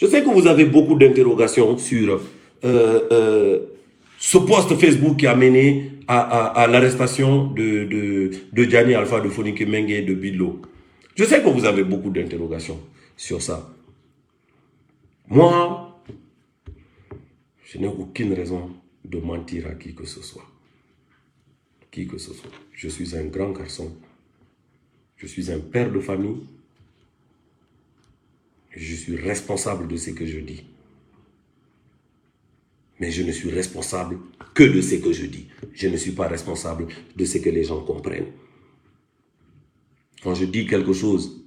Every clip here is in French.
Je sais que vous avez beaucoup d'interrogations sur ce post Facebook qui a mené à l'arrestation de Gianni Alpha, de Fonike Mengue et de Bidlo. Je sais que vous avez beaucoup d'interrogations sur ça. Moi, je n'ai aucune raison de mentir à qui que ce soit. Qui que ce soit. Je suis un grand garçon. Je suis un père de famille. Je suis responsable de ce que je dis. Mais je ne suis responsable que de ce que je dis. Je ne suis pas responsable de ce que les gens comprennent. Quand je dis quelque chose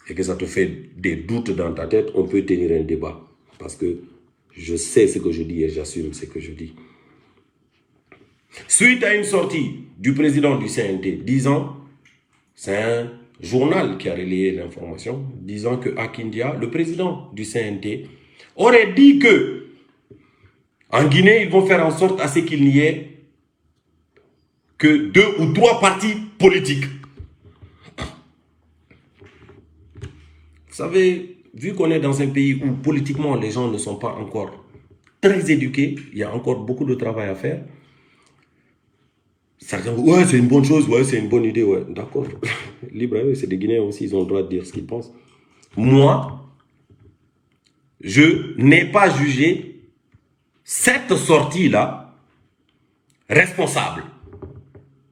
et que ça te fait des doutes dans ta tête, on peut tenir un débat. Parce que je sais ce que je dis et j'assume ce que je dis. Suite à une sortie du président du CNT disant, c'est un journal qui a relayé l'information, disant que Akindia, le président du CNT, aurait dit que en Guinée, ils vont faire en sorte à ce qu'il n'y ait que 2 ou 3 partis politiques. Vous savez, vu qu'on est dans un pays où politiquement les gens ne sont pas encore très éduqués, il y a encore beaucoup de travail à faire. Certains disent, ouais, c'est une bonne chose, ouais, c'est une bonne idée, ouais, d'accord. Libre à eux, c'est des Guinéens aussi, ils ont le droit de dire ce qu'ils pensent. Moi, je n'ai pas jugé cette sortie-là responsable.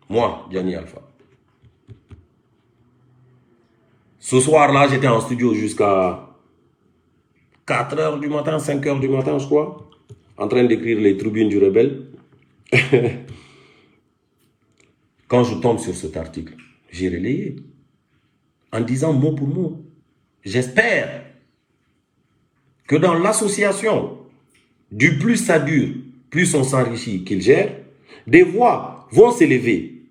Moi, Gianni Alpha. Ce soir-là, j'étais en studio jusqu'à 4 h du matin, 5 h du matin, je crois, en train d'écrire les tribunes du rebelle. Quand je tombe sur cet article, j'ai relayé en disant mot pour mot. J'espère que dans l'association du plus ça dure, plus on s'enrichit qu'il gère, des voix vont s'élever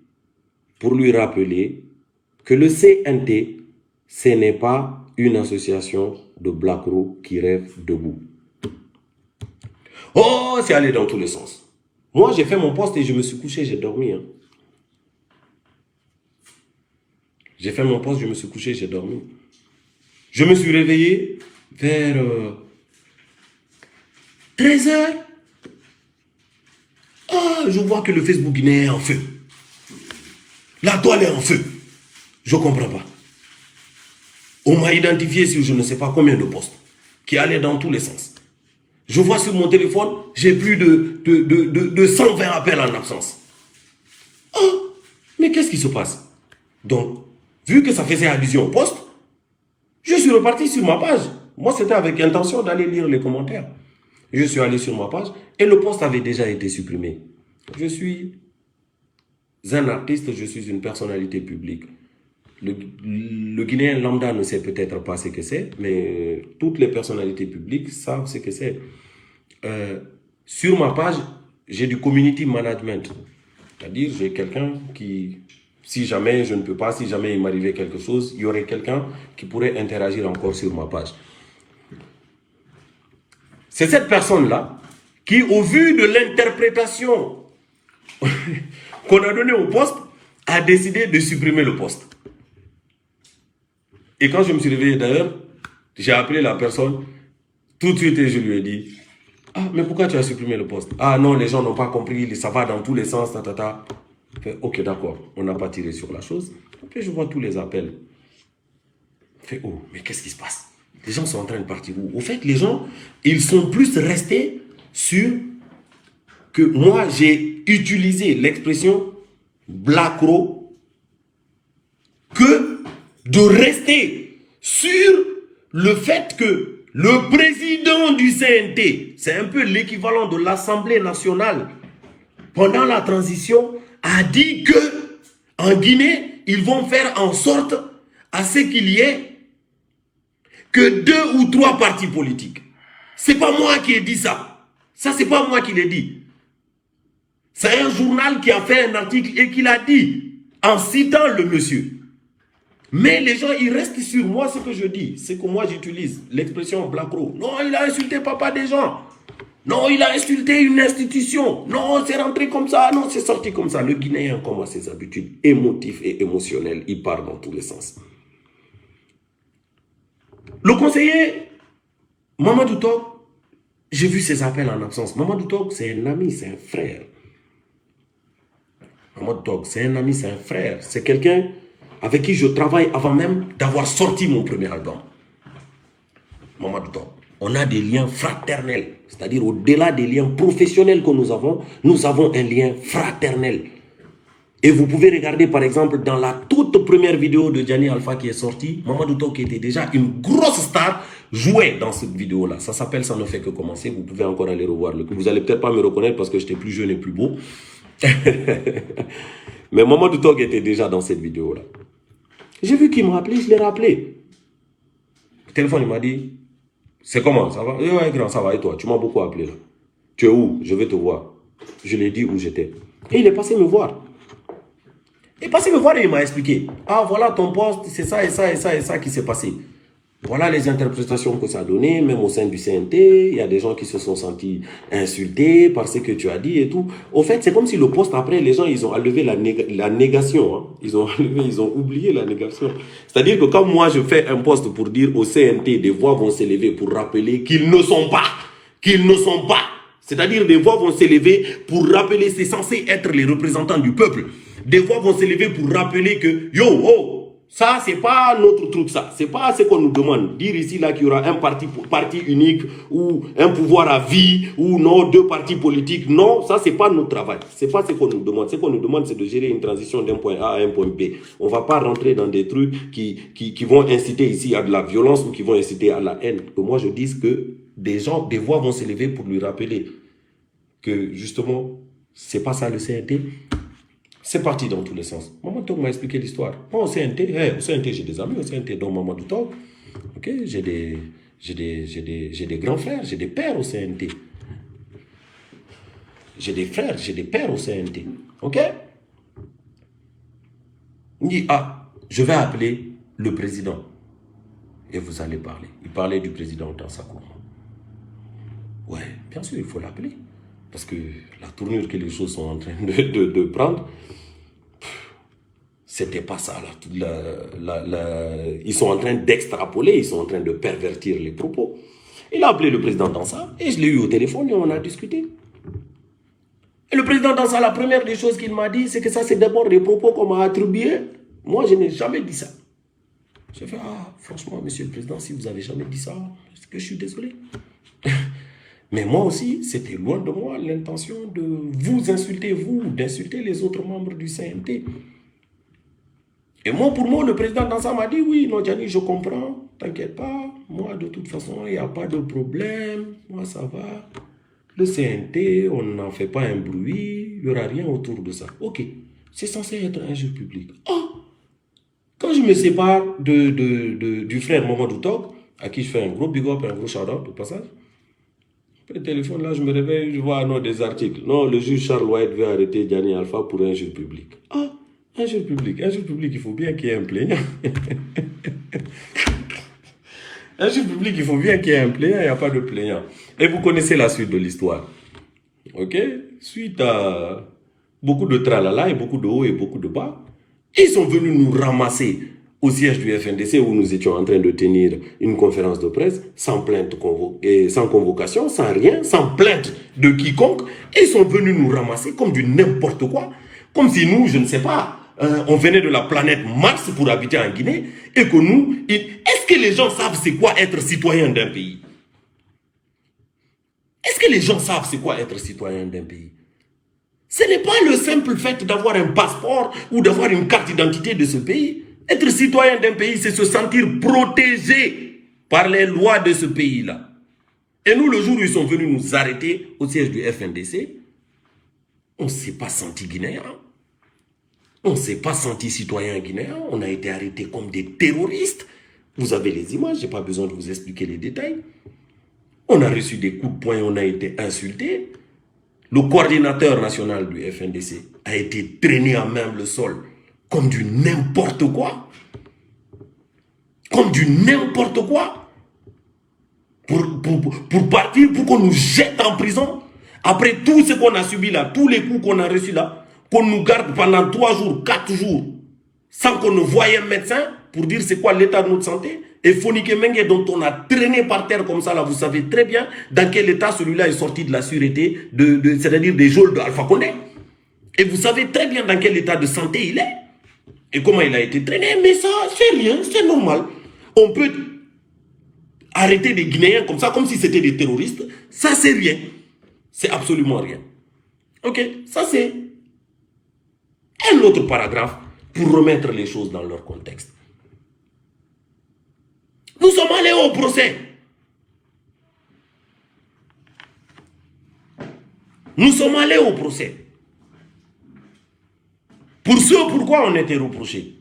pour lui rappeler que le CNT, ce n'est pas une association de Black Roux qui rêve debout. Oh, c'est allé dans tous les sens. Moi, j'ai fait mon poste et je me suis couché, j'ai dormi. Hein. J'ai fait mon poste, je me suis couché, j'ai dormi. Je me suis réveillé vers 13 h. Ah, je vois que le Facebook guinéen est en feu. La toile est en feu. Je ne comprends pas. On m'a identifié sur je ne sais pas combien de postes qui allaient dans tous les sens. Je vois sur mon téléphone, j'ai plus de 120 appels en absence. Oh, mais qu'est-ce qui se passe? Donc, vu que ça faisait allusion au poste, je suis reparti sur ma page. Moi, c'était avec intention d'aller lire les commentaires. Je suis allé sur ma page et le poste avait déjà été supprimé. Je suis un artiste, je suis une personnalité publique. Le Guinéen lambda ne sait peut-être pas ce que c'est, mais toutes les personnalités publiques savent ce que c'est. Sur ma page, j'ai du community management. C'est-à-dire, j'ai quelqu'un qui, si jamais je ne peux pas, si jamais il m'arrivait quelque chose, il y aurait quelqu'un qui pourrait interagir encore sur ma page. C'est cette personne-là qui, au vu de l'interprétation qu'on a donnée au poste, a décidé de supprimer le poste. Et quand je me suis réveillé d'ailleurs, j'ai appelé la personne tout de suite et je lui ai dit « Ah, mais pourquoi tu as supprimé le poste? Ah non, les gens n'ont pas compris, ça va dans tous les sens, tatata. » Fait, ok, d'accord, on n'a pas tiré sur la chose. Après, je vois tous les appels. Fait, oh, mais qu'est-ce qui se passe? Les gens sont en train de partir où? Au fait, les gens, ils sont plus restés sur que moi, j'ai utilisé l'expression Black Roux que de rester sur le fait que le président du CNT, c'est un peu l'équivalent de l'Assemblée nationale, pendant la transition, a dit que en Guinée, ils vont faire en sorte à ce qu'il y ait que 2 ou 3 partis politiques. C'est pas moi qui ai dit ça. Ça, c'est pas moi qui l'ai dit. C'est un journal qui a fait un article et qui l'a dit en citant le monsieur. Mais les gens, ils restent sur moi ce que je dis. C'est que moi, j'utilise l'expression Black Roux. Non, il a insulté papa des gens. Non, il a insulté une institution. Non, c'est rentré comme ça. Non, c'est sorti comme ça. Le Guinéen, comme a ses habitudes émotives et émotionnelles, il part dans tous les sens. Le conseiller Mamadou Top, j'ai vu ses appels en absence. Mamadou Top, c'est un ami, c'est un frère. Mamadou Top, c'est un ami, c'est un frère. C'est quelqu'un avec qui je travaille avant même d'avoir sorti mon premier album. Mamadou Top. On a des liens fraternels. C'est-à-dire au-delà des liens professionnels que nous avons un lien fraternel. Et vous pouvez regarder par exemple dans la toute première vidéo de Gianni Alpha qui est sortie, Mamadou Top qui était déjà une grosse star jouait dans cette vidéo-là. Ça s'appelle Ça ne fait que commencer. Vous pouvez encore aller revoir le clip. Vous allez peut-être pas me reconnaître parce que j'étais plus jeune et plus beau. Mais Mamadou Top était déjà dans cette vidéo-là. J'ai vu qu'il m'a appelé, je l'ai rappelé. Le téléphone, il m'a dit, c'est comment, ça va? Ouais, grand, ça va, et toi? Tu m'as beaucoup appelé là. Tu es où? Je vais te voir. Je lui ai dit où j'étais. Et il est passé me voir. Il est passé me voir et il m'a expliqué. Ah, voilà ton poste, c'est ça et ça et ça et ça qui s'est passé. Voilà les interprétations que ça a donné, même au sein du CNT. Il y a des gens qui se sont sentis insultés par ce que tu as dit et tout. Au fait, c'est comme si le poste, après, les gens, ils ont enlevé la négation. Hein. Ils ont oublié la négation. C'est-à-dire que quand moi, je fais un poste pour dire au CNT, des voix vont s'élever pour rappeler qu'ils ne sont pas. Qu'ils ne sont pas. C'est-à-dire des voix vont s'élever pour rappeler, c'est censé être les représentants du peuple. Des voix vont s'élever pour rappeler que, yo, oh, ça, c'est pas notre truc, ça. C'est pas ce qu'on nous demande. Dire ici, là, qu'il y aura un parti unique ou un pouvoir à vie ou non, deux partis politiques. Non, ça, c'est pas notre travail. C'est pas ce qu'on nous demande. Ce qu'on nous demande, c'est de gérer une transition d'un point A à un point B. On va pas rentrer dans des trucs qui vont inciter ici à de la violence ou qui vont inciter à la haine. Que moi, je dise que des voix vont s'élever pour lui rappeler que, justement, c'est pas ça le CNT. C'est parti dans tous les sens. Mamadou Top m'a expliqué l'histoire. Moi, au CNT, j'ai des amis au CNT, dont Mamadou Top. Okay? J'ai des grands frères, j'ai des pères au CNT. J'ai des frères, j'ai des pères au CNT. Ok? Il dit, ah, je vais appeler le président. Et vous allez parler. Il parlait du président dans sa cour. Ouais, bien sûr, il faut l'appeler. Parce que la tournure que les choses sont en train de prendre, c'était pas ça. Ils sont en train d'extrapoler, ils sont en train de pervertir les propos. Il a appelé le président Dansa et je l'ai eu au téléphone et on a discuté. Et le président Dansa, la première des choses qu'il m'a dit, c'est que ça, c'est d'abord des propos qu'on m'a attribués. Moi, je n'ai jamais dit ça. J'ai fait, ah, franchement, monsieur le président, si vous n'avez jamais dit ça, est-ce que je suis désolé? Mais moi aussi, c'était loin de moi l'intention de vous insulter, d'insulter les autres membres du CNT. Et moi, pour moi, le président Dansa m'a dit, oui, non, Gianni, je comprends, t'inquiète pas, moi, de toute façon, il n'y a pas de problème, moi, ça va. Le CNT, on n'en fait pas un bruit, il n'y aura rien autour de ça. Ok, c'est censé être un jeu public. Oh, quand je me sépare du frère Mamadou Top, à qui je fais un gros big up, un gros shout-out au passage, le téléphone, là, je me réveille, je vois des articles. Non, le juge Charles White veut arrêter Gianni Alpha pour un jeu public. Ah, un jeu public, il faut bien qu'il y ait un plaignant. Un jeu public, il faut bien qu'il y ait un plaignant, il n'y a pas de plaignant. Et vous connaissez la suite de l'histoire. Ok? Suite à beaucoup de tralala et beaucoup de hauts et beaucoup de bas, ils sont venus nous ramasser au siège du FNDC où nous étions en train de tenir une conférence de presse sans plainte, sans convocation, sans rien, sans plainte de quiconque. Et ils sont venus nous ramasser comme du n'importe quoi. Comme si nous, je ne sais pas, on venait de la planète Mars pour habiter en Guinée et que nous... Est-ce que les gens savent c'est quoi être citoyen d'un pays? Est-ce que les gens savent c'est quoi être citoyen d'un pays? Ce n'est pas le simple fait d'avoir un passeport ou d'avoir une carte d'identité de ce pays. Être citoyen d'un pays, c'est se sentir protégé par les lois de ce pays-là. Et nous, le jour où ils sont venus nous arrêter au siège du FNDC, on ne s'est pas senti guinéen. On ne s'est pas senti citoyen guinéen. On a été arrêtés comme des terroristes. Vous avez les images, je n'ai pas besoin de vous expliquer les détails. On a reçu des coups de poing, on a été insultés. Le coordinateur national du FNDC a été traîné à même le sol comme du n'importe quoi. Comme du n'importe quoi. Pour partir, pour qu'on nous jette en prison. Après tout ce qu'on a subi là, tous les coups qu'on a reçus là, qu'on nous garde pendant 3 jours, 4 jours, sans qu'on ne voie un médecin pour dire c'est quoi l'état de notre santé. Et Fonike Mengue, dont on a traîné par terre comme ça, là, vous savez très bien dans quel état celui-là est sorti de la sûreté, c'est-à-dire des geôles de Alpha Condé. Et vous savez très bien dans quel état de santé il est. Et comment il a été traîné. Mais ça, c'est rien, c'est normal. On peut arrêter des Guinéens comme ça, comme si c'était des terroristes. Ça, c'est rien. C'est absolument rien. Ok, ça c'est un autre paragraphe pour remettre les choses dans leur contexte. Nous sommes allés au procès. Nous sommes allés au procès. Pour ce pourquoi on était reproché.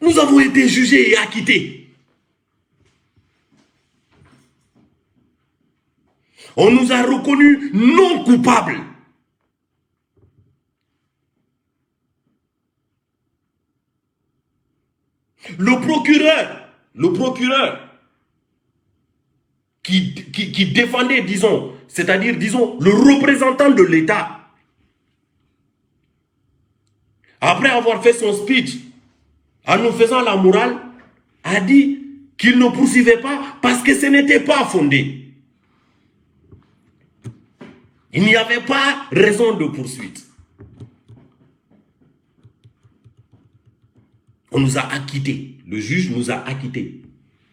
Nous avons été jugés et acquittés. On nous a reconnus non coupables. Le procureur qui défendait, disons, c'est-à-dire, disons, le représentant de l'État, après avoir fait son speech, en nous faisant la morale, a dit qu'il ne poursuivait pas parce que ce n'était pas fondé. Il n'y avait pas raison de poursuite. On nous a acquittés. Le juge nous a acquittés.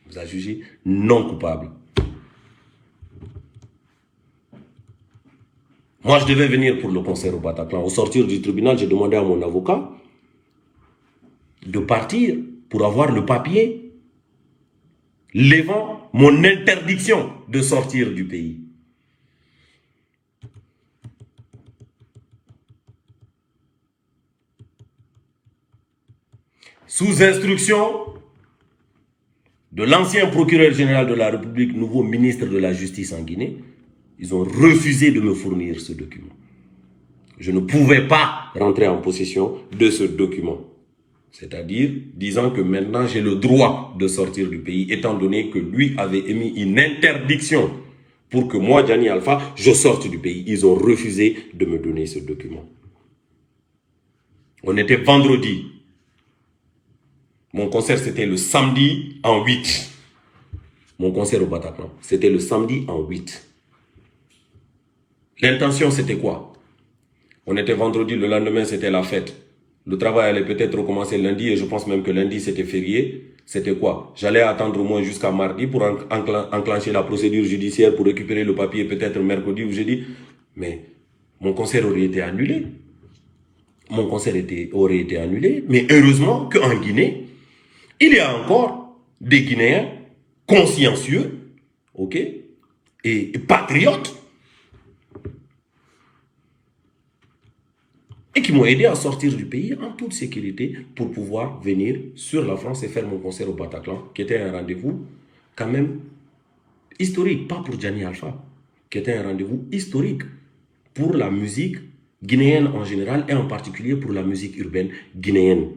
Il nous a jugés non coupables. Moi, je devais venir pour le concert au Bataclan. Au sortir du tribunal, j'ai demandé à mon avocat de partir pour avoir le papier levant mon interdiction de sortir du pays. Sous instruction de l'ancien procureur général de la République, nouveau ministre de la Justice en Guinée, ils ont refusé de me fournir ce document. Je ne pouvais pas rentrer en possession de ce document. C'est-à-dire, disant que maintenant j'ai le droit de sortir du pays, étant donné que lui avait émis une interdiction pour que moi, Diani Alpha, je sorte du pays. Ils ont refusé de me donner ce document. On était vendredi. Mon concert, c'était le samedi en 8. Mon concert au Bataclan, c'était le samedi en 8. L'intention, c'était quoi? On était vendredi, le lendemain, c'était la fête. Le travail allait peut-être recommencer lundi, et je pense même que lundi, c'était férié. C'était quoi? J'allais attendre au moins jusqu'à mardi pour enclencher la procédure judiciaire pour récupérer le papier peut-être mercredi ou jeudi. Mais mon concert aurait été annulé. Mon concert aurait été annulé. Mais heureusement qu'en Guinée, il y a encore des Guinéens consciencieux, ok, et patriotes, et qui m'ont aidé à sortir du pays en toute sécurité pour pouvoir venir sur la France et faire mon concert au Bataclan, qui était un rendez-vous quand même historique, pas pour Diani Alpha, qui était un rendez-vous historique pour la musique guinéenne en général et en particulier pour la musique urbaine guinéenne.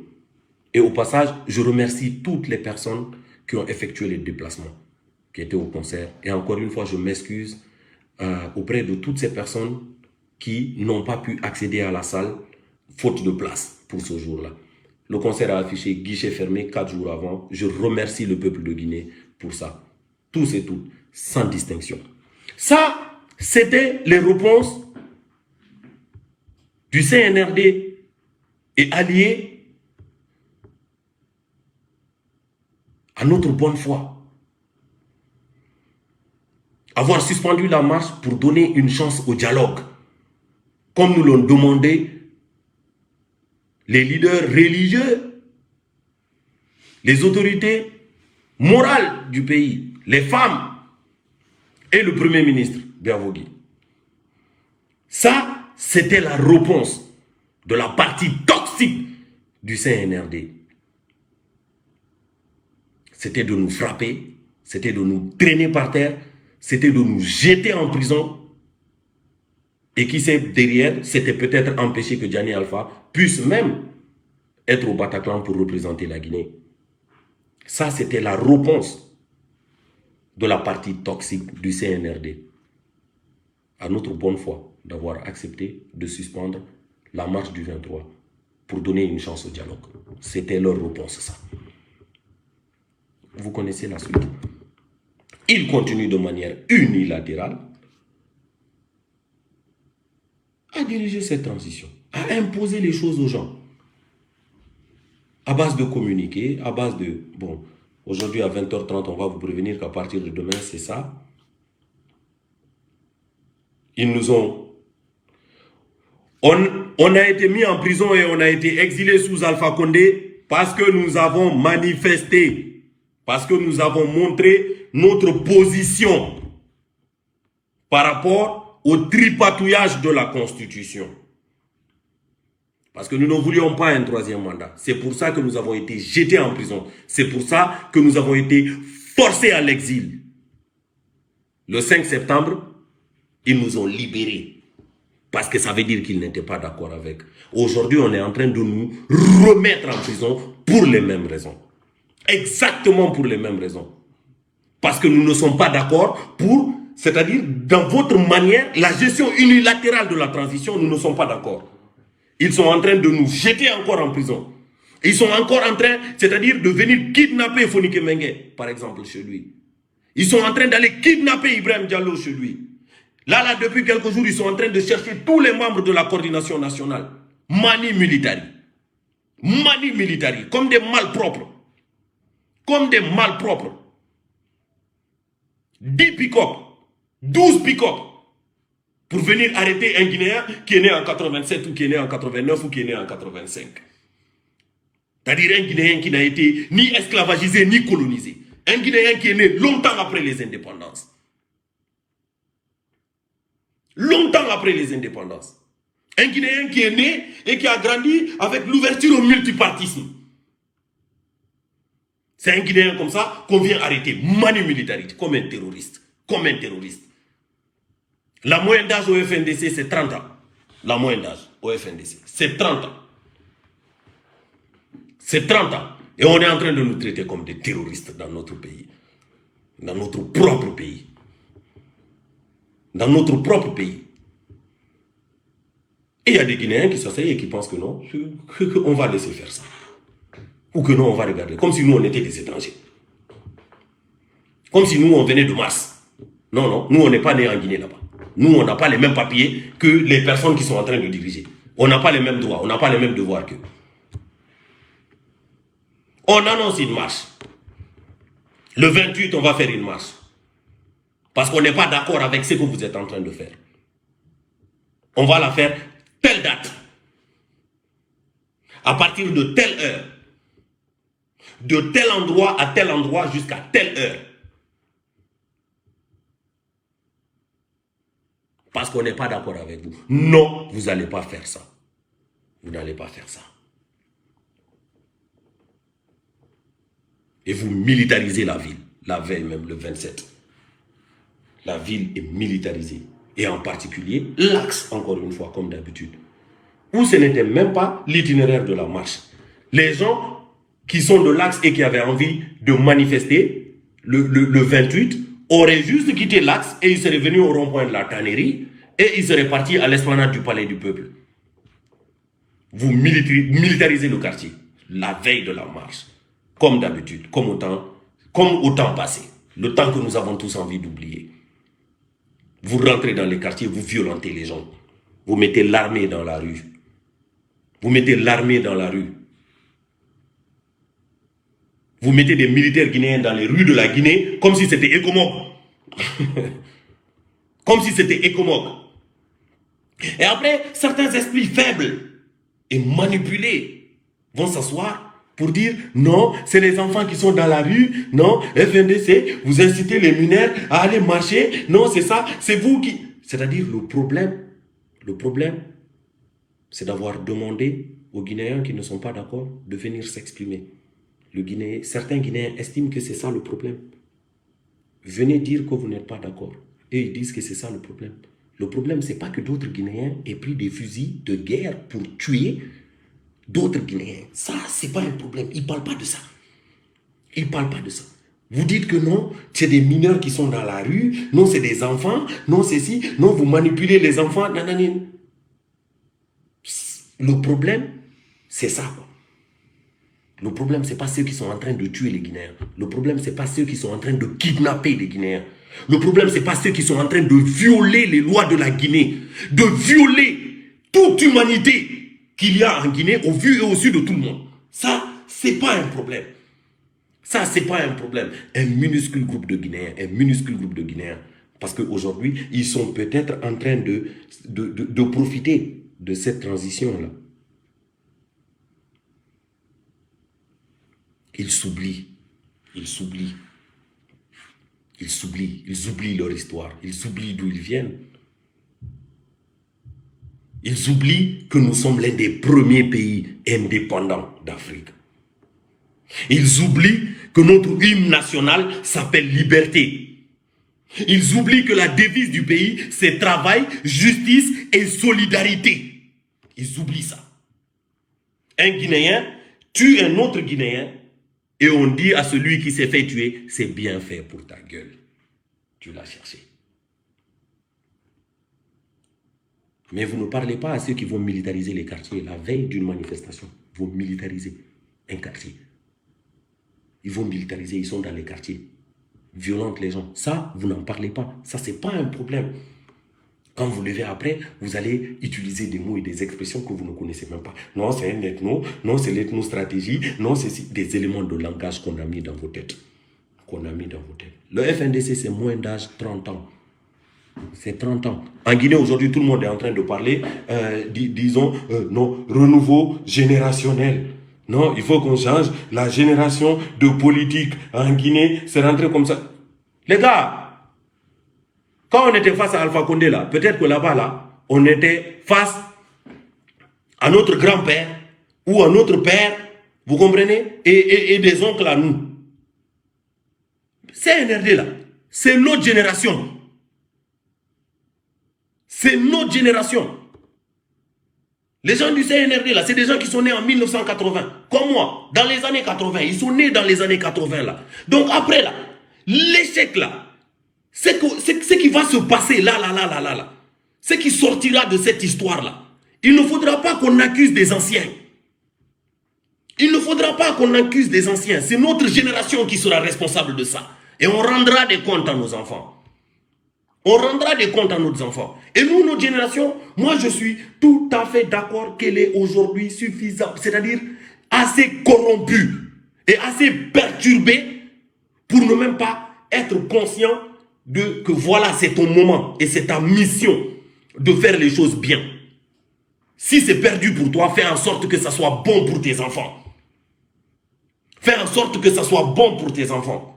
Et au passage, je remercie toutes les personnes qui ont effectué les déplacements, qui étaient au concert. Et encore une fois, je m'excuse auprès de toutes ces personnes qui n'ont pas pu accéder à la salle, faute de place pour ce jour-là. Le concert a affiché guichet fermé 4 jours avant. Je remercie le peuple de Guinée pour ça. Tous et toutes, sans distinction. Ça, c'était les réponses du CNRD et alliés à notre bonne foi. Avoir suspendu la marche pour donner une chance au dialogue, comme nous l'ont demandé les leaders religieux, les autorités morales du pays, les femmes et le Premier ministre, Biavogui. Ça, c'était la réponse de la partie toxique du CNRD. C'était de nous frapper, c'était de nous traîner par terre, c'était de nous jeter en prison. Et qui sait derrière, c'était peut-être empêcher que Diani Alpha puisse même être au Bataclan pour représenter la Guinée. Ça, c'était la réponse de la partie toxique du CNRD à notre bonne foi d'avoir accepté de suspendre la marche du 23. pour donner une chance au dialogue. C'était leur réponse, ça. Vous connaissez la suite. Ils continuent de manière unilatérale à diriger cette transition, à imposer les choses aux gens. À base de communiquer, à base de... Bon, aujourd'hui à 20h30, on va vous prévenir qu'à partir de demain, c'est ça. Ils nous ont... On a été mis en prison et on a été exilé sous Alpha Condé parce que nous avons manifesté, parce que nous avons montré notre position par rapport au tripatouillage de la Constitution. Parce que nous ne voulions pas un troisième mandat. C'est pour ça que nous avons été jetés en prison. C'est pour ça que nous avons été forcés à l'exil. Le 5 septembre, ils nous ont libérés. Parce que ça veut dire qu'ils n'étaient pas d'accord avec. Aujourd'hui, on est en train de nous remettre en prison pour les mêmes raisons. Exactement pour les mêmes raisons. Parce que nous ne sommes pas d'accord pour, c'est-à-dire dans votre manière, la gestion unilatérale de la transition, nous ne sommes pas d'accord. Ils sont en train de nous jeter encore en prison. Ils sont encore en train, c'est-à-dire de venir kidnapper Fonike Mengue, par exemple, chez lui. Ils sont en train d'aller kidnapper Ibrahim Diallo chez lui. Là, depuis quelques jours, ils sont en train de chercher tous les membres de la coordination nationale. Mani militari. Mani militari. Comme des malpropres. Comme des malpropres. 10 pick-up. 12 pick-up. Pour venir arrêter un Guinéen qui est né en 87 ou qui est né en 89 ou qui est né en 85. C'est-à-dire un Guinéen qui n'a été ni esclavagisé ni colonisé. Un Guinéen qui est né longtemps après les indépendances. Longtemps après les indépendances. Un Guinéen qui est né et qui a grandi avec l'ouverture au multipartisme. C'est un Guinéen comme ça qu'on vient arrêter, manu militariste, comme un terroriste. Comme un terroriste. La moyenne d'âge au FNDC, c'est 30 ans. La moyenne d'âge au FNDC, c'est 30 ans. C'est 30 ans. Et on est en train de nous traiter comme des terroristes dans notre pays. Dans notre propre pays. Dans notre propre pays. Et il y a des Guinéens qui s'asseyent et qui pensent que non, qu'on va laisser faire ça. Ou que non, on va regarder. Comme si nous, on était des étrangers. Comme si nous, on venait de Mars. Non, non, nous, on n'est pas nés en Guinée là-bas. Nous, on n'a pas les mêmes papiers que les personnes qui sont en train de diriger. On n'a pas les mêmes droits, on n'a pas les mêmes devoirs qu'eux. On annonce une marche. Le 28, on va faire une marche. Parce qu'on n'est pas d'accord avec ce que vous êtes en train de faire. On va la faire telle date. À partir de telle heure. De tel endroit à tel endroit jusqu'à telle heure. Parce qu'on n'est pas d'accord avec vous. Non, vous n'allez pas faire ça. Vous n'allez pas faire ça. Et vous militarisez la ville. La veille même, le 27. La ville est militarisée. Et en particulier, l'axe, encore une fois, comme d'habitude. Où ce n'était même pas l'itinéraire de la marche. Les gens qui sont de l'axe et qui avaient envie de manifester le 28 auraient juste quitté l'axe et ils seraient venus au rond-point de la tannerie et ils seraient partis à l'esplanade du palais du peuple. Vous militarisez le quartier la veille de la marche. Comme d'habitude, comme au temps passé. Le temps que nous avons tous envie d'oublier. Vous rentrez dans les quartiers, vous violentez les gens. Vous mettez l'armée dans la rue. Vous mettez l'armée dans la rue. Vous mettez des militaires guinéens dans les rues de la Guinée comme si c'était Ecomog. Comme si c'était Ecomog. Et après, certains esprits faibles et manipulés vont s'asseoir pour dire non, c'est les enfants qui sont dans la rue, non, FNDC, vous incitez les mineurs à aller marcher, non, c'est ça, c'est vous qui... C'est-à-dire le problème, c'est d'avoir demandé aux Guinéens qui ne sont pas d'accord de venir s'exprimer. Certains Guinéens estiment que c'est ça le problème. Venez dire que vous n'êtes pas d'accord. Et ils disent que c'est ça le problème. Le problème, c'est pas que d'autres Guinéens aient pris des fusils de guerre pour tuer d'autres Guinéens. Ça, c'est pas un problème. Ils parlent pas de ça. Ils parlent pas de ça. Vous dites que non, c'est des mineurs qui sont dans la rue, non, c'est des enfants, non, c'est ci, non, vous manipulez les enfants, nanani. Le problème, C'est ça, quoi. Le problème, ce n'est pas ceux qui sont en train de tuer les Guinéens. Le problème, ce n'est pas ceux qui sont en train de kidnapper les Guinéens. Le problème, ce n'est pas ceux qui sont en train de violer les lois de la Guinée, de violer toute humanité qu'il y a en Guinée au vu et au su de tout le monde. Ça, ce n'est pas un problème. Ça, ce n'est pas un problème. Un minuscule groupe de Guinéens, parce qu'aujourd'hui, ils sont peut-être en train de profiter de cette transition-là. Ils s'oublient. Ils oublient leur histoire. Ils oublient d'où ils viennent. Ils oublient que nous sommes l'un des premiers pays indépendants d'Afrique. Ils oublient que notre hymne national s'appelle liberté. Ils oublient que la devise du pays, c'est travail, justice et solidarité. Ils oublient ça. Un Guinéen tue un autre Guinéen et on dit à celui qui s'est fait tuer, c'est bien fait pour ta gueule. Tu l'as cherché. Mais vous ne parlez pas à ceux qui vont militariser les quartiers la veille d'une manifestation. Ils vont militariser un quartier. Ils vont militariser, ils sont dans les quartiers. Violentent les gens. Ça, vous n'en parlez pas. Ça, ce n'est pas un problème. Quand vous levez après, vous allez utiliser des mots et des expressions que vous ne connaissez même pas. Non, c'est un ethno. Non, c'est l'ethnostratégie. Non, c'est des éléments de langage qu'on a mis dans vos têtes. Le FNDC, c'est moins d'âge, 30 ans. C'est 30 ans. En Guinée, aujourd'hui, tout le monde est en train de parler, disons, non, renouveau générationnel. Non, il faut qu'on change la génération de politique. En Guinée, c'est rentré comme ça. Les gars, quand on était face à Alpha Condé, là, peut-être que là-bas, là, on était face à notre grand-père ou à notre père, vous comprenez, et des oncles à nous. CNRD, là, c'est notre génération. C'est notre génération. Les gens du CNRD, là, c'est des gens qui sont nés en 1980, comme moi, dans les années 80. Ils sont nés dans les années 80, là. Donc après, là, l'échec, là, ce qui va se passer là, ce qui sortira de cette histoire-là, il ne faudra pas qu'on accuse des anciens. Il ne faudra pas qu'on accuse des anciens. C'est notre génération qui sera responsable de ça. Et on rendra des comptes à nos enfants. On rendra des comptes à nos enfants. Et nous, notre génération, moi je suis tout à fait d'accord qu'elle est aujourd'hui suffisante, c'est-à-dire assez corrompue et assez perturbée pour ne même pas être conscient que voilà, c'est ton moment et c'est ta mission de faire les choses bien. Si c'est perdu pour toi, fais en sorte que ça soit bon pour tes enfants. Fais en sorte que ça soit bon pour tes enfants.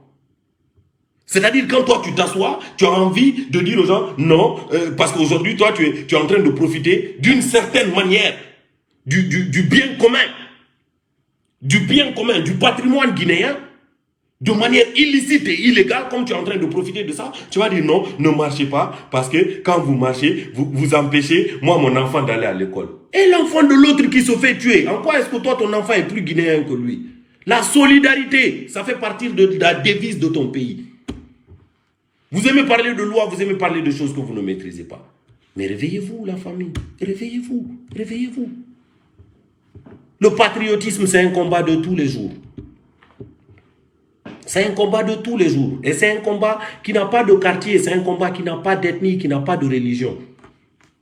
C'est-à-dire, quand toi, tu t'assois, tu as envie de dire aux gens, non, parce qu'aujourd'hui, toi, tu es en train de profiter d'une certaine manière du bien commun. Du bien commun, du patrimoine guinéen, de manière illicite et illégale, comme tu es en train de profiter de ça, tu vas dire non, ne marchez pas, parce que quand vous marchez, vous empêchez, moi, mon enfant, d'aller à l'école. Et l'enfant de l'autre qui se fait tuer, en quoi est-ce que toi, ton enfant est plus guinéen que lui? La solidarité, ça fait partie de la devise de ton pays. Vous aimez parler de loi, vous aimez parler de choses que vous ne maîtrisez pas. Mais réveillez-vous, la famille. Réveillez-vous. Réveillez-vous. Le patriotisme, c'est un combat de tous les jours. C'est un combat de tous les jours. Et c'est un combat qui n'a pas de quartier. C'est un combat qui n'a pas d'ethnie, qui n'a pas de religion.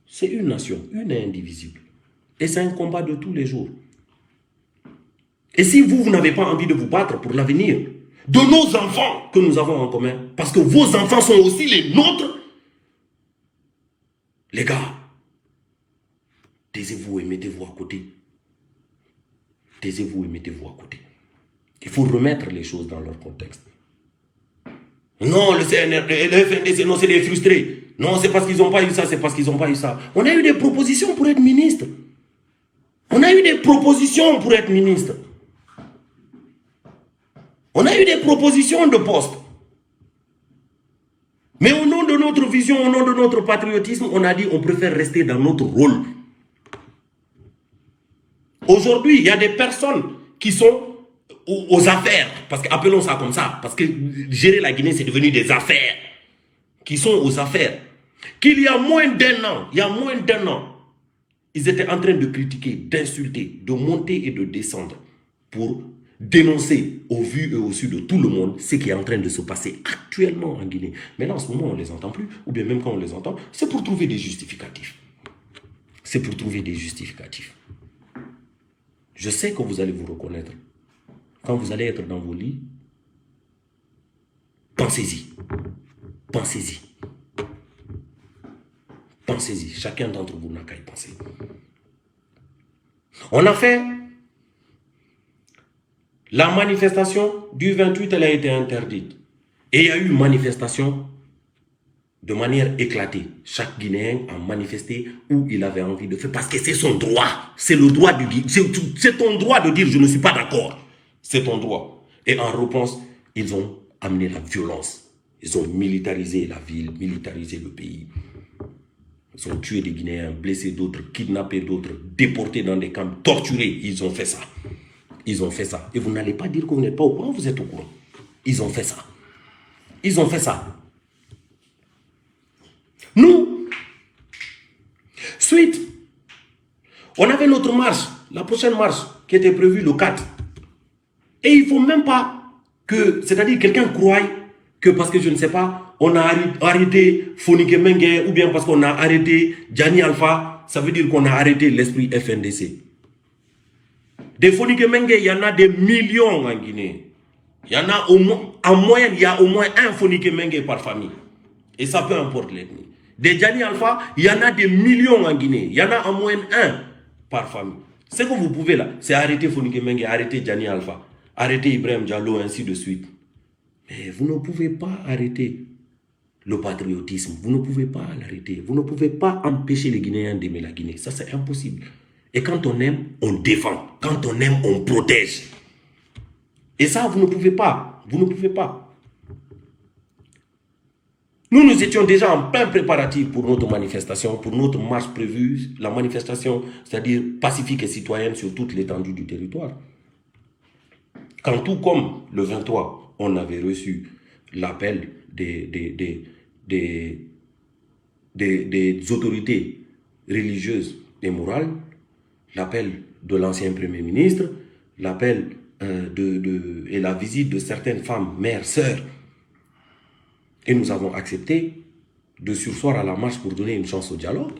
C'est une nation, une et indivisible. Et c'est un combat de tous les jours. Et si vous n'avez pas envie de vous battre pour l'avenir de nos enfants que nous avons en commun, parce que vos enfants sont aussi les nôtres, les gars, taisez-vous et mettez-vous à côté. Taisez-vous et mettez-vous à côté. Il faut remettre les choses dans leur contexte. Non, le CNRD, le FNDC, non, c'est des frustrés. Non, c'est parce qu'ils n'ont pas eu ça, c'est parce qu'ils n'ont pas eu ça. On a eu des propositions pour être ministre. On a eu des propositions pour être ministre. On a eu des propositions de poste. Mais au nom de notre vision, au nom de notre patriotisme, on a dit on préfère rester dans notre rôle. Aujourd'hui, il y a des personnes qui sont aux affaires, parce qu'appelons ça comme ça, parce que gérer la Guinée, c'est devenu des affaires, qui sont aux affaires. Qu'il y a moins d'un an, Ils étaient en train de critiquer, d'insulter, de monter et de descendre pour dénoncer au vu et au su de tout le monde ce qui est en train de se passer actuellement en Guinée. Mais là, en ce moment, on ne les entend plus, ou bien même quand on les entend, c'est pour trouver des justificatifs. C'est pour trouver des justificatifs. Je sais que vous allez vous reconnaître. Quand vous allez être dans vos lits, pensez-y. Pensez-y. Pensez-y. Chacun d'entre vous n'a qu'à y penser. On a fait la manifestation du 28, elle a été interdite. Et il y a eu manifestation de manière éclatée. Chaque Guinéen a manifesté où il avait envie de faire. Parce que c'est son droit. C'est le droit du Guinéen. C'est ton droit de dire je ne suis pas d'accord. C'est ton droit. Et en réponse, ils ont amené la violence. Ils ont militarisé la ville, militarisé le pays. Ils ont tué des Guinéens, blessé d'autres, kidnappé d'autres, déporté dans des camps, torturé. Ils ont fait ça. Ils ont fait ça. Et vous n'allez pas dire que vous n'êtes pas au courant, vous êtes au courant. Ils ont fait ça. Ils ont fait ça. Nous, suite, on avait notre marche, la prochaine marche qui était prévue le 4. Et il ne faut même pas que, c'est-à-dire quelqu'un croie que parce que je ne sais pas, on a arrêté Fonike Mengue ou bien parce qu'on a arrêté Gianni Alpha, ça veut dire qu'on a arrêté l'esprit FNDC. Des Fonike Mengue, il y en a des millions en Guinée. Il y en a au moins, en moyenne, il y a au moins un Fonike Mengue par famille. Et ça peu importe l'ethnie. Des Gianni Alpha, il y en a des millions en Guinée. Il y en a en moyenne un par famille. Ce que vous pouvez là, c'est arrêter Fonike Mengue, arrêter Gianni Alpha, arrêter Ibrahim Diallo, ainsi de suite. Mais vous ne pouvez pas arrêter le patriotisme. Vous ne pouvez pas l'arrêter. Vous ne pouvez pas empêcher les Guinéens d'aimer la Guinée. Ça, c'est impossible. Et quand on aime, on défend. Quand on aime, on protège. Et ça, vous ne pouvez pas. Vous ne pouvez pas. Nous étions déjà en plein préparatif pour notre manifestation, pour notre marche prévue, la manifestation, c'est-à-dire pacifique et citoyenne sur toute l'étendue du territoire. Quand tout comme le 23, on avait reçu l'appel des autorités religieuses et morales, l'appel de l'ancien Premier ministre, l'appel et la visite de certaines femmes, mères, sœurs. Et nous avons accepté de surseoir à la marche pour donner une chance au dialogue.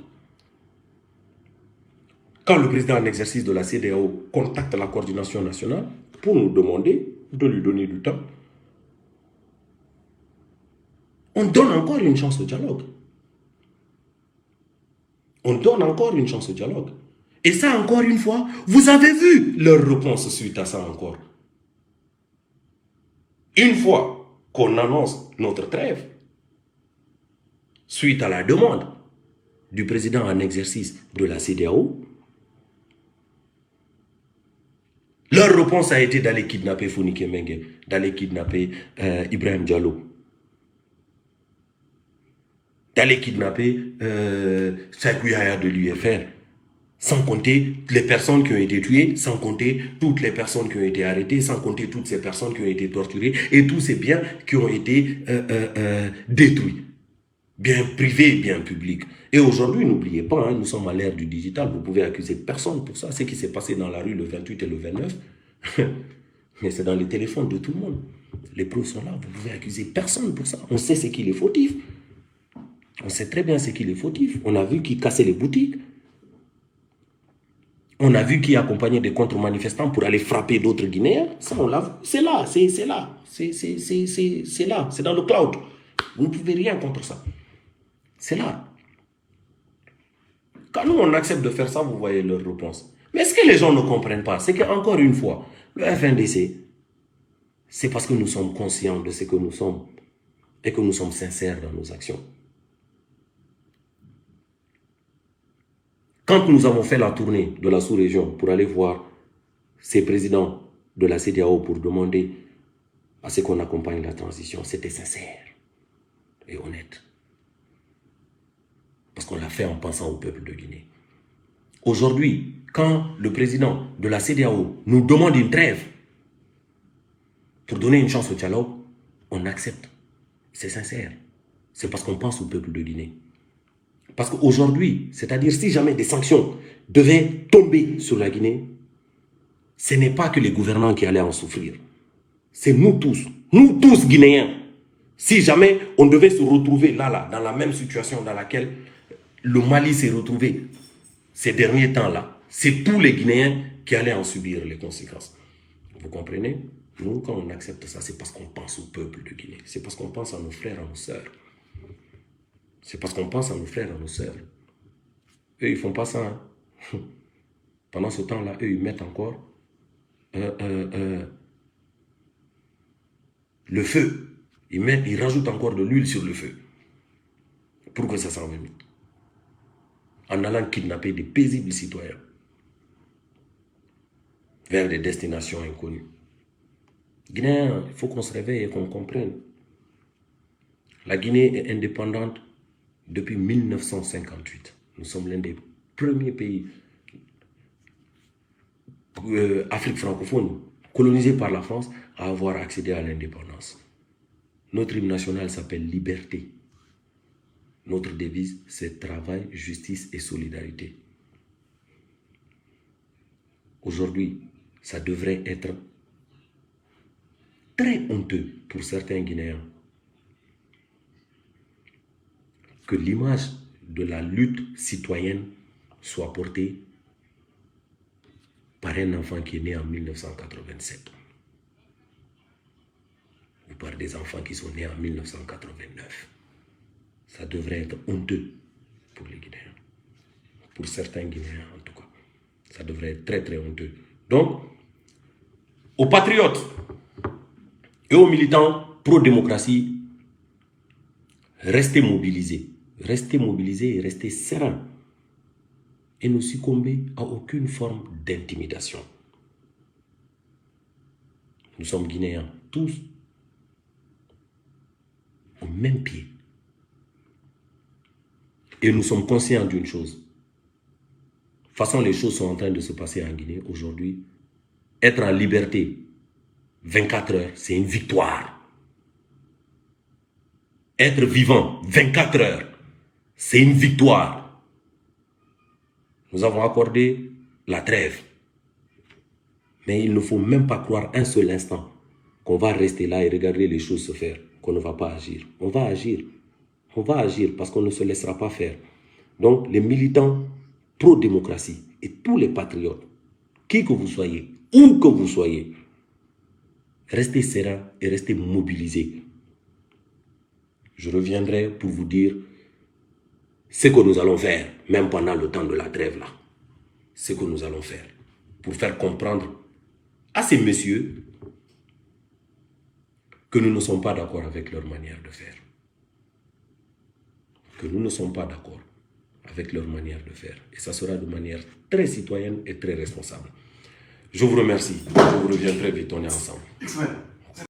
Quand le président en exercice de la CEDEAO contacte la coordination nationale pour nous demander de lui donner du temps, on donne encore une chance au dialogue. On donne encore une chance au dialogue. Et ça, encore une fois, vous avez vu leur réponse suite à ça encore. Une fois qu'on annonce notre trêve, suite à la demande du président en exercice de la CEDEAO, leur réponse a été d'aller kidnapper Fonike Mengue, d'aller kidnapper Ibrahim Diallo, d'aller kidnapper Sékou Yaya de l'UFR, sans compter les personnes qui ont été tuées, sans compter toutes les personnes qui ont été arrêtées, sans compter toutes ces personnes qui ont été torturées et tous ces biens qui ont été détruits. Bien privés, bien publics. Et aujourd'hui, n'oubliez pas, hein, nous sommes à l'ère du digital, vous pouvez accuser personne pour ça. Ce qui s'est passé dans la rue le 28 et le 29, mais c'est dans les téléphones de tout le monde. Les preuves sont là, vous pouvez accuser personne pour ça. On sait ce qu'il est fautif. On sait très bien ce qu'il est fautif. On a vu qui cassait les boutiques. On a vu qui accompagnait des contre-manifestants pour aller frapper d'autres Guinéens. Ça, on l'a vu. C'est là, c'est là. C'est là, c'est dans le cloud. Vous ne pouvez rien contre ça. C'est là. Quand nous, on accepte de faire ça, vous voyez leur réponse. Mais ce que les gens ne comprennent pas, c'est qu'encore une fois, le FNDC, c'est parce que nous sommes conscients de ce que nous sommes et que nous sommes sincères dans nos actions. Quand nous avons fait la tournée de la sous-région pour aller voir ces présidents de la CEDEAO pour demander à ce qu'on accompagne la transition, c'était sincère et honnête. Parce qu'on l'a fait en pensant au peuple de Guinée. Aujourd'hui, quand le président de la CEDEAO nous demande une trêve pour donner une chance au dialogue, on accepte. C'est sincère. C'est parce qu'on pense au peuple de Guinée. Parce qu'aujourd'hui, c'est-à-dire si jamais des sanctions devaient tomber sur la Guinée, ce n'est pas que les gouvernants qui allaient en souffrir. C'est nous tous Guinéens. Si jamais on devait se retrouver là, dans la même situation dans laquelle le Mali s'est retrouvé ces derniers temps-là, c'est tous les Guinéens qui allaient en subir les conséquences. Vous comprenez? Nous, quand on accepte ça, c'est parce qu'on pense au peuple de Guinée. C'est parce qu'on pense à nos frères, à nos sœurs. C'est parce qu'on pense à nos frères, à nos sœurs. Eux, ils font pas ça. Hein. Pendant ce temps-là, eux, ils mettent encore le feu. Ils rajoutent encore de l'huile sur le feu pour que ça s'envenime. En allant kidnapper des paisibles citoyens vers des destinations inconnues. Guinéens, il faut qu'on se réveille et qu'on comprenne. La Guinée est indépendante depuis 1958. Nous sommes l'un des premiers pays Afrique francophone, colonisé par la France, à avoir accédé à l'indépendance. Notre hymne national s'appelle Liberté. Notre devise, c'est travail, justice et solidarité. Aujourd'hui, ça devrait être très honteux pour certains Guinéens que l'image de la lutte citoyenne soit portée par un enfant qui est né en 1987. Ou par des enfants qui sont nés en 1989. Ça devrait être honteux pour les Guinéens. Pour certains Guinéens, en tout cas. Ça devrait être très, très honteux. Donc, aux patriotes et aux militants pro-démocratie, restez mobilisés. Restez mobilisés et restez sereins. Et ne succombez à aucune forme d'intimidation. Nous sommes Guinéens, tous au même pied. Et nous sommes conscients d'une chose. De toute façon, les choses sont en train de se passer en Guinée aujourd'hui. Être en liberté 24 heures, c'est une victoire. Être vivant 24 heures, c'est une victoire. Nous avons accordé la trêve. Mais il ne faut même pas croire un seul instant qu'on va rester là et regarder les choses se faire, qu'on ne va pas agir. On va agir. On va agir parce qu'on ne se laissera pas faire. Donc, les militants pro-démocratie et tous les patriotes, qui que vous soyez, où que vous soyez, restez sereins et restez mobilisés. Je reviendrai pour vous dire ce que nous allons faire, même pendant le temps de la trêve là. Ce que nous allons faire pour faire comprendre à ces messieurs que nous ne sommes pas d'accord avec leur manière de faire. Que nous ne sommes pas d'accord avec leur manière de faire. Et ça sera de manière très citoyenne et très responsable. Je vous remercie. Je vous reviens très vite. On est ensemble.